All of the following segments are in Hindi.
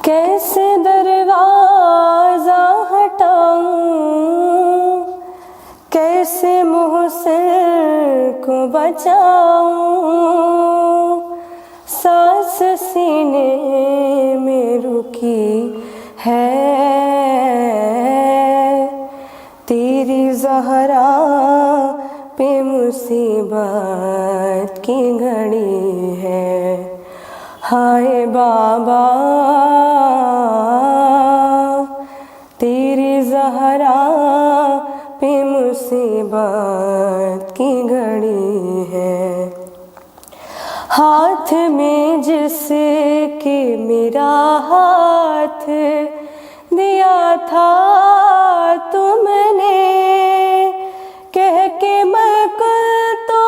कैसे दरवाजा हटाऊं, कैसे मुहसिन को बचाऊं। सांस सीने में रुकी है, तेरी ज़हरा पे मुसीबत की घड़ी है। हाय बाबा तेरी ज़हरा पे मुसीबत की घड़ी है। हाथ में जिसके मेरा हाथ दिया था तुमने, कह के मैं तो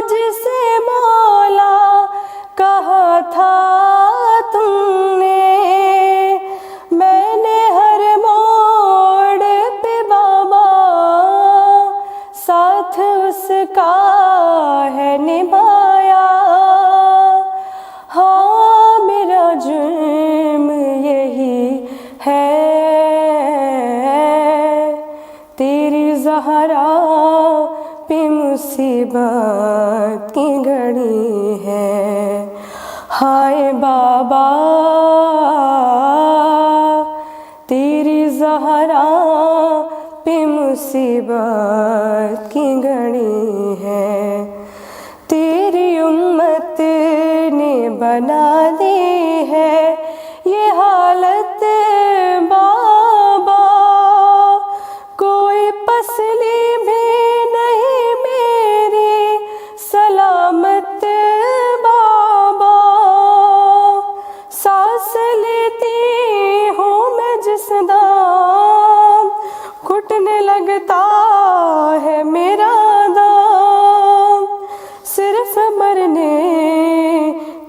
जिसे मौला कहा था तुमने। मैंने हर मोड़ पे बाबा साथ उसका है निभाया। हाँ मेरा जुर्म यही है, तेरी ज़हरा पे मुसीबत की घड़ी है। हाय बाबा तेरी ज़हरा पे मुसीबत की घड़ी है। तेरी उम्मत ने बना दी है ये हालत बाबा, कोई पसली भी नहीं मेरी सलामत बाबा। सांस लेती हूँ मैं जिस दाम, घुटने लगता है मेरा दाम। सिर्फ मरने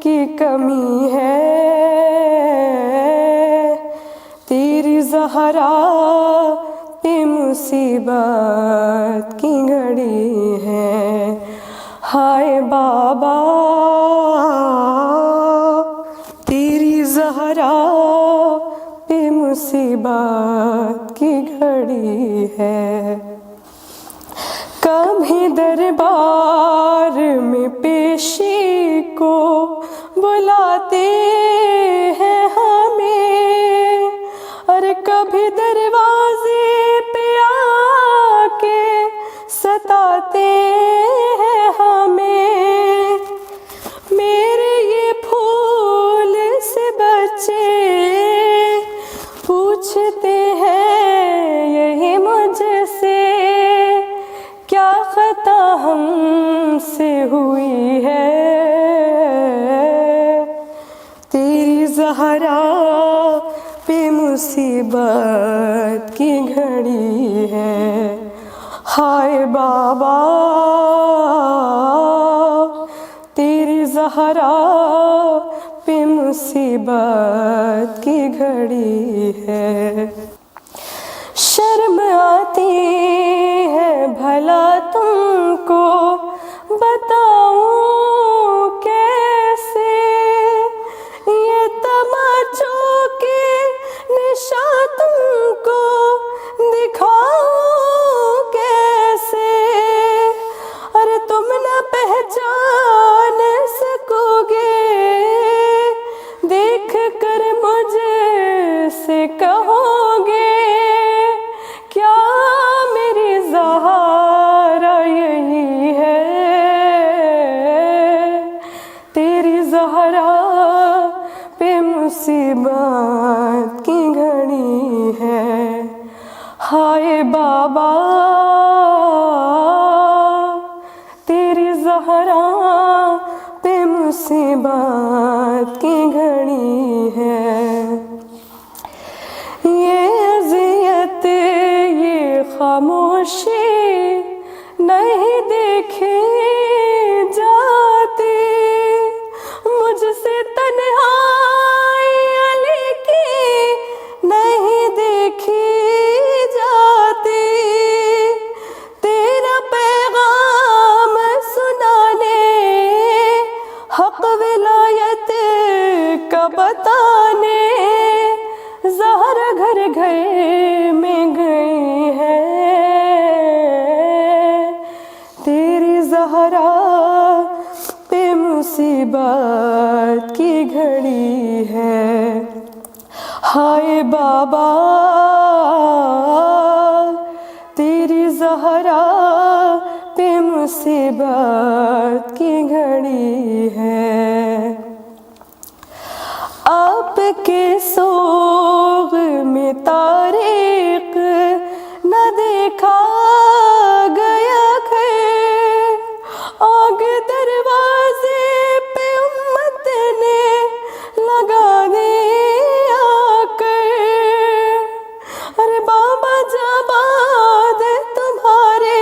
की कमी है, तेरी ज़हरा पे मुसीबत की घड़ी है। हाय बाबा तेरी ज़हरा पे मुसीबत की घड़ी है। कभी दरबार में पेशी को बुलाते हैं हमें, और कभी दरवाजे पे आके सताते हैं हमें। मेरे ये फूल से बच्चे पूछते हैं यही मुझसे, क्या खता हमसे हुई है। तेरी ज़हरा पे मुसीबत की घड़ी है। हाय बाबा तेरी ज़हरा पे मुसीबत की घड़ी है। शर्म आती है भला तुमको बताऊं कैसे, ये तमाचों के निशा तुमको दिखाऊं कैसे। अरे तुम न पहचान सकोगे, देख कर मुझे से कहोगे, क्या मेरी ज़हरा यही है। तेरी ज़हरा पे मुसीबत की घड़ी है। हाय बाबा तेरी ज़हरा पे मुसीबत की घड़ी है। ये अज़ियत ये खामोशी नहीं देखी जाती, मुझसे तन्हाई अली की नहीं देखी जाती। घर में गई है, तेरी ज़हरा पे मुसीबत की घड़ी है। हाय बाबा तेरी ज़हरा पे मुसीबत की घड़ी है। आपके सोग में तारीख न देखा गया खैर, आग दरवाजे पे उम्मत ने लगा दिया कर। अरे बाबा जाबाद तुम्हारे,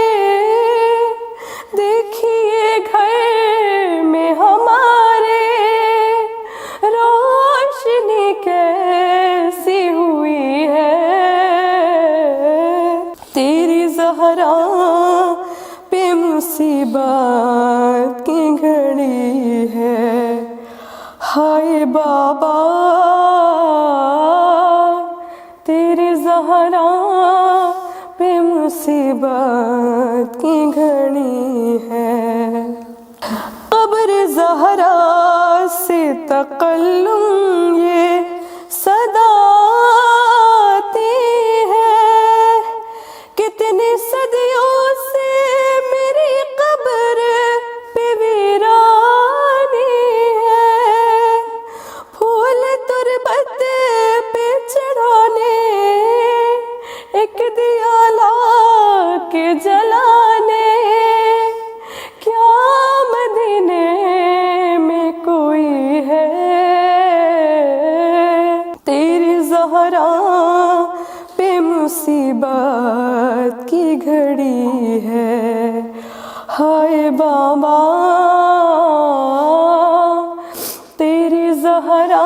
देखिए घर में हमारे रोशनी कैसी हुई है। तेरी ज़हरा पे मुसीबत की घड़ी है। हाय बाबा तेरी ज़हरा पे मुसीबत की घड़ी है। क़ब्र ज़हरा से तकल्लुम ये सदा आती है, कितनी सदियों से मेरी क़ब्र पे वीरानी है। फूल तुरबत पे चढ़ाने एक दिया ला के जलाने, क्या मदीने में कोई है। तेरी ज़हरा पे मुसीबत की घड़ी है। हाय बाबा तेरी ज़हरा